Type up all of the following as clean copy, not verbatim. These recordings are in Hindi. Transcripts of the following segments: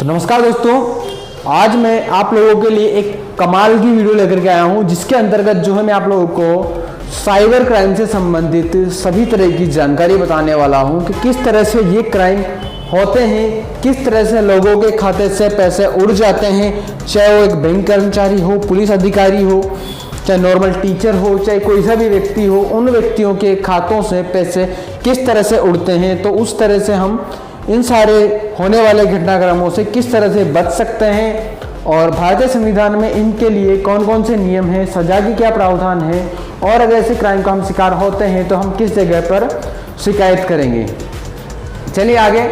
तो नमस्कार दोस्तों, आज मैं आप लोगों के लिए एक कमाल की वीडियो लेकर के आया हूं, जिसके अंतर्गत जो है मैं आप लोगों को साइबर क्राइम से संबंधित सभी तरह की जानकारी बताने वाला हूं कि किस तरह से ये क्राइम होते हैं, किस तरह से लोगों के खाते से पैसे उड़ जाते हैं, चाहे वो एक बैंक कर्मचारी हो, पुलिस अधिकारी हो, चाहे नॉर्मल टीचर हो, चाहे कोई सा भी व्यक्ति हो, उन व्यक्तियों के खातों से पैसे किस तरह से उड़ते हैं। तो उस तरह से हम इन सारे होने वाले घटनाक्रमों से किस तरह से बच सकते हैं और भारतीय संविधान में इनके लिए कौन कौन से नियम हैं, सजा की क्या प्रावधान है और अगर ऐसे क्राइम का हम शिकार होते हैं तो हम किस जगह पर शिकायत करेंगे। चलिए आगे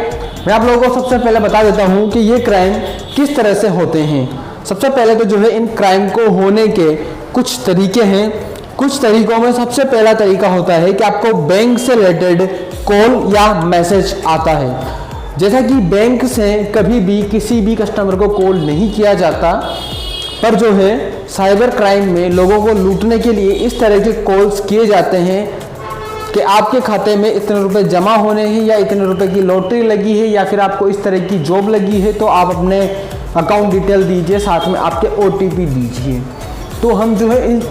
मैं आप लोगों को सबसे पहले बता देता हूं कि ये क्राइम किस तरह से होते हैं। सबसे पहले तो जो है इन क्राइम को होने के कुछ तरीके हैं। कुछ तरीकों में सबसे पहला तरीका होता है कि आपको बैंक से रिलेटेड कॉल या मैसेज आता है। जैसा कि बैंक से कभी भी किसी भी कस्टमर को कॉल नहीं किया जाता, पर जो है साइबर क्राइम में लोगों को लूटने के लिए इस तरह के कॉल्स किए जाते हैं कि आपके खाते में इतने रुपए जमा होने हैं या इतने रुपए की लॉटरी लगी है या फिर आपको इस तरह की जॉब लगी है, तो आप अपने अकाउंट डिटेल दीजिए, साथ में आपके OTP दीजिए। तो हम जो है इन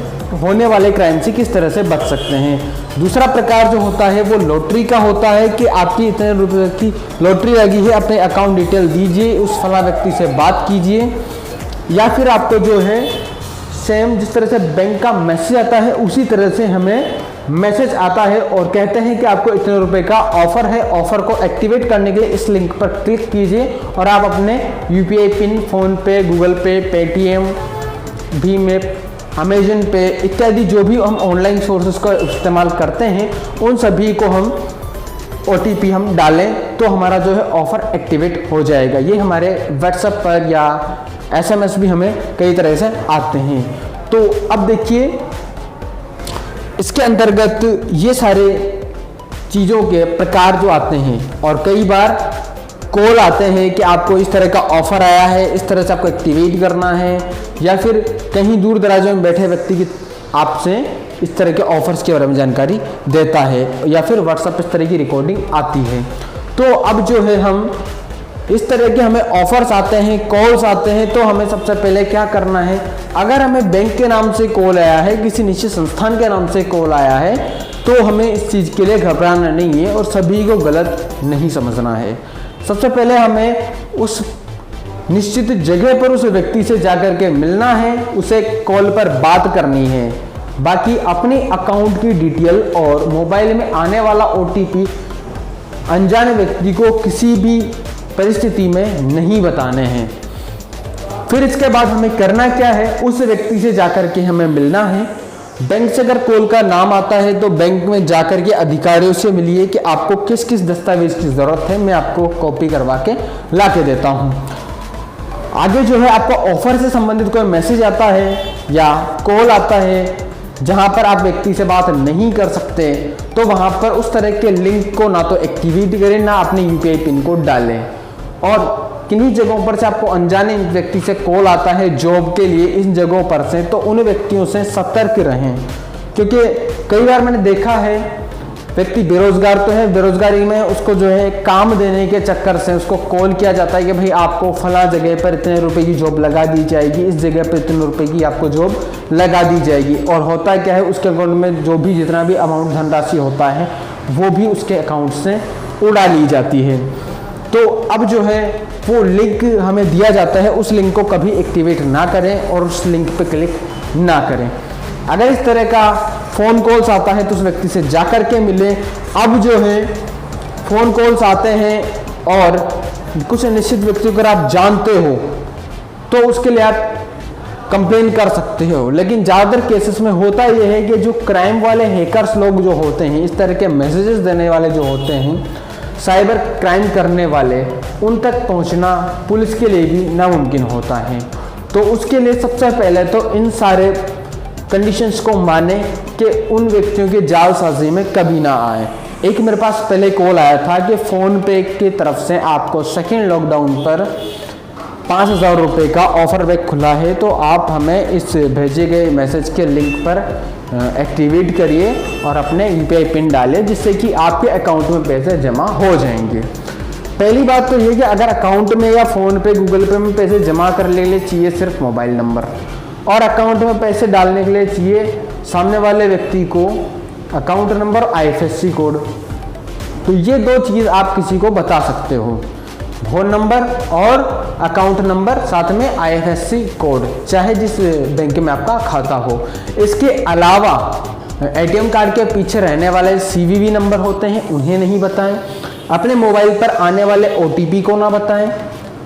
होने वाले क्राइम से किस तरह से बच सकते हैं। दूसरा प्रकार जो होता है वो लॉटरी का होता है कि आपकी इतने रुपए की लॉटरी लगी है, अपने अकाउंट डिटेल दीजिए, उस फला व्यक्ति से बात कीजिए। या फिर आपको जो है सेम जिस तरह से बैंक का मैसेज आता है उसी तरह से हमें मैसेज आता है और कहते हैं कि आपको इतने रुपए का ऑफर है। ऑफर को एक्टिवेट करने के लिए इस लिंक पर क्लिक कीजिए और आप अपने UPI पिन, फोन पे, गूगल पे, पेटीएम, भीम ऐप, अमेजन पे इत्यादि जो भी हम ऑनलाइन सोर्सेस का इस्तेमाल करते हैं उन सभी को हम OTP हम डालें तो हमारा जो है ऑफर एक्टिवेट हो जाएगा। ये हमारे व्हाट्सएप पर या SMS भी हमें कई तरह से आते हैं। तो अब देखिए इसके अंतर्गत ये सारे चीज़ों के प्रकार जो आते हैं और कई बार कॉल आते हैं कि आपको इस तरह का ऑफर आया है, इस तरह से आपको एक्टिवेट करना है, या फिर कहीं दूर दराजों में बैठे व्यक्ति की आपसे इस तरह के ऑफर्स के बारे में जानकारी देता है, या फिर व्हाट्सएप इस तरह की रिकॉर्डिंग आती है। तो अब जो है हम इस तरह के हमें ऑफर्स आते हैं, कॉल्स आते हैं, तो हमें सबसे पहले क्या करना है। अगर हमें बैंक के नाम से कॉल आया है, किसी निश्चित संस्थान के नाम से कॉल आया है, तो हमें इस चीज़ के लिए घबराना नहीं है और सभी को गलत नहीं समझना है। सबसे पहले हमें उस निश्चित जगह पर उस व्यक्ति से जाकर के मिलना है, उसे कॉल पर बात करनी है। बाकी अपने अकाउंट की डिटेल और मोबाइल में आने वाला OTP अनजाने व्यक्ति को किसी भी परिस्थिति में नहीं बताने हैं। फिर इसके बाद हमें करना क्या है, उस व्यक्ति से जाकर के हमें मिलना है। बैंक से अगर कॉल का नाम आता है तो बैंक में जाकर के अधिकारियों से मिलिए कि आपको किस किस दस्तावेज की ज़रूरत है, मैं आपको कॉपी करवा के ला के देता हूँ। आगे जो है आपको ऑफर से संबंधित कोई मैसेज आता है या कॉल आता है जहाँ पर आप व्यक्ति से बात नहीं कर सकते, तो वहाँ पर उस तरह के लिंक को ना तो एक्टिवेट करें, ना अपने UPI पिन को डालें। और किन्हीं जगहों पर से आपको अनजाने व्यक्ति से कॉल आता है जॉब के लिए, इन जगहों पर से, तो उन व्यक्तियों से सतर्क रहें। क्योंकि कई बार मैंने देखा है व्यक्ति बेरोजगार तो है, बेरोजगारी में उसको जो है काम देने के चक्कर से उसको कॉल किया जाता है कि भाई आपको फला जगह पर इतने रुपए की जॉब लगा दी जाएगी, इस जगह पर इतने रुपए की आपको जॉब लगा दी जाएगी। और होता क्या है, उसके अकाउंट में जो भी जितना भी अमाउंट धनराशि होता है वो भी उसके अकाउंट से उड़ा ली जाती है। तो अब जो है वो लिंक हमें दिया जाता है, उस लिंक को कभी एक्टिवेट ना करें और उस लिंक पर क्लिक ना करें। अगर इस तरह का फ़ोन कॉल्स आता है तो उस व्यक्ति से जाकर के मिले। अब जो है फ़ोन कॉल्स आते हैं और कुछ निश्चित व्यक्तियों को आप जानते हो तो उसके लिए आप कंप्लेन कर सकते हो। लेकिन ज़्यादातर केसेस में होता यह है कि जो क्राइम वाले हैकर्स लोग जो होते हैं, इस तरह के मैसेजेस देने वाले जो होते हैं, साइबर क्राइम करने वाले, उन तक पहुंचना पुलिस के लिए भी नामुमकिन होता है। तो उसके लिए सबसे पहले तो इन सारे कंडीशंस को माने कि उन व्यक्तियों के जालसाजी में कभी ना आए। एक मेरे पास पहले कॉल आया था कि फ़ोन पे की तरफ से आपको सेकेंड लॉकडाउन पर 5,000 रुपये का ऑफर बैक खुला है, तो आप हमें इस भेजे गए मैसेज के लिंक पर एक्टिवेट करिए और अपने UPI पिन डालें, जिससे कि आपके अकाउंट में पैसे जमा हो जाएंगे। पहली बात तो ये कि अगर अकाउंट में या फ़ोन पे, गूगल पे में पैसे जमा करने के लिए चाहिए सिर्फ मोबाइल नंबर, और अकाउंट में पैसे डालने के लिए चाहिए सामने वाले व्यक्ति को अकाउंट नंबर, IFSC कोड। तो ये 2 चीज़ आप किसी को बता सकते हो, फ़ोन नंबर और अकाउंट नंबर, साथ में IFSC कोड, चाहे जिस बैंक में आपका खाता हो। इसके अलावा ATM कार्ड के पीछे रहने वाले CVV नंबर होते हैं, उन्हें नहीं बताएं। अपने मोबाइल पर आने वाले OTP को ना बताएं।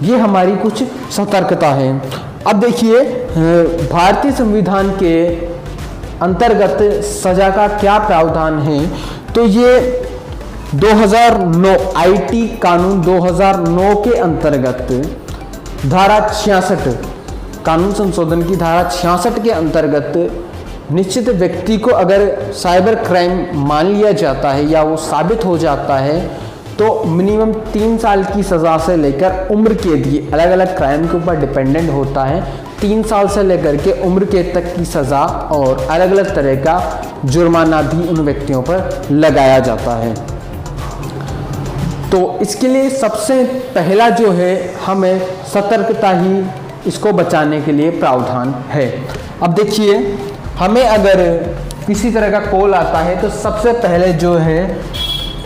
ये हमारी कुछ सतर्कता है। अब देखिए, भारतीय संविधान के अंतर्गत सजा का क्या प्रावधान है। तो ये 2009 IT कानून 2009 के अंतर्गत धारा 66, कानून संशोधन की धारा 66 के अंतर्गत निश्चित व्यक्ति को अगर साइबर क्राइम मान लिया जाता है या वो साबित हो जाता है तो मिनिमम 3 साल की सज़ा से लेकर उम्र कैद, ये अलग अलग क्राइम के ऊपर डिपेंडेंट होता है, 3 साल से लेकर के उम्र कैद तक की सज़ा और अलग अलग तरह का जुर्माना भी उन व्यक्तियों पर लगाया जाता है। तो इसके लिए सबसे पहला जो है, हमें सतर्कता ही इसको बचाने के लिए प्रावधान है। अब देखिए, हमें अगर किसी तरह का कॉल आता है तो सबसे पहले जो है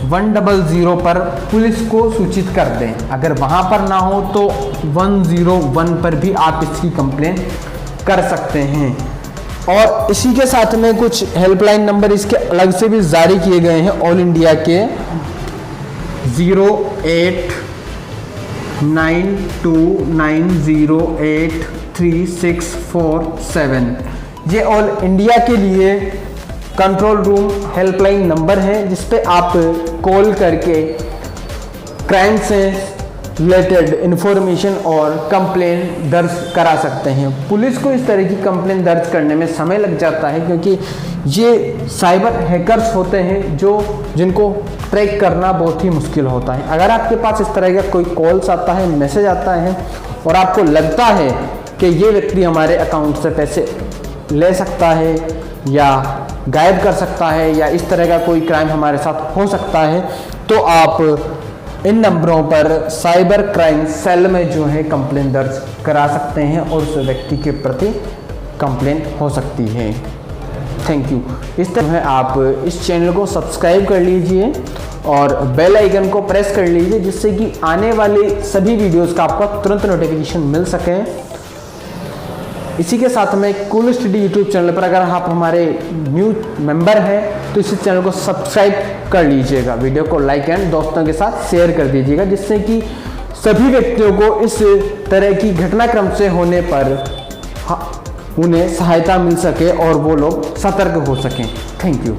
100 पर पुलिस को सूचित कर दें। अगर वहाँ पर ना हो तो 101 पर भी आप इसकी कंप्लेन कर सकते हैं। और इसी के साथ में कुछ हेल्पलाइन नंबर इसके अलग से भी जारी किए गए हैं, ऑल इंडिया के 0892908347। ये ऑल इंडिया के लिए कंट्रोल रूम हेल्पलाइन नंबर है, जिस पे आप कॉल करके क्राइम से रिलेटेड इंफॉर्मेशन और कंप्लेन दर्ज करा सकते हैं। पुलिस को इस तरह की कंप्लेन दर्ज करने में समय लग जाता है, क्योंकि ये साइबर हैकर्स होते हैं जिनको ट्रैक करना बहुत ही मुश्किल होता है। अगर आपके पास इस तरह का कोई कॉल्स आता है, मैसेज आता है और आपको लगता है कि ये व्यक्ति हमारे अकाउंट से पैसे ले सकता है या गायब कर सकता है या इस तरह का कोई क्राइम हमारे साथ हो सकता है, तो आप इन नंबरों पर साइबर क्राइम सेल में जो है कंप्लेन दर्ज करा सकते हैं और उस व्यक्ति के प्रति कंप्लेन हो सकती है। Thank you. इस तरह आप इस चैनल को सब्सक्राइब कर लीजिए और बेल आइकन को प्रेस कर लीजिए, जिससे कि आने वाले सभी वीडियोस का आपको तुरंत नोटिफिकेशन मिल सके। इसी के साथ में कूल स्टडी यूट्यूब चैनल पर अगर आप हमारे न्यू मेंबर हैं तो इस चैनल को सब्सक्राइब कर लीजिएगा, वीडियो को लाइक एंड दोस्तों के साथ शेयर कर दीजिएगा, जिससे कि सभी व्यक्तियों को इस तरह की घटनाक्रम से होने पर उन्हें सहायता मिल सके और वो लोग सतर्क हो सकें। Thank you.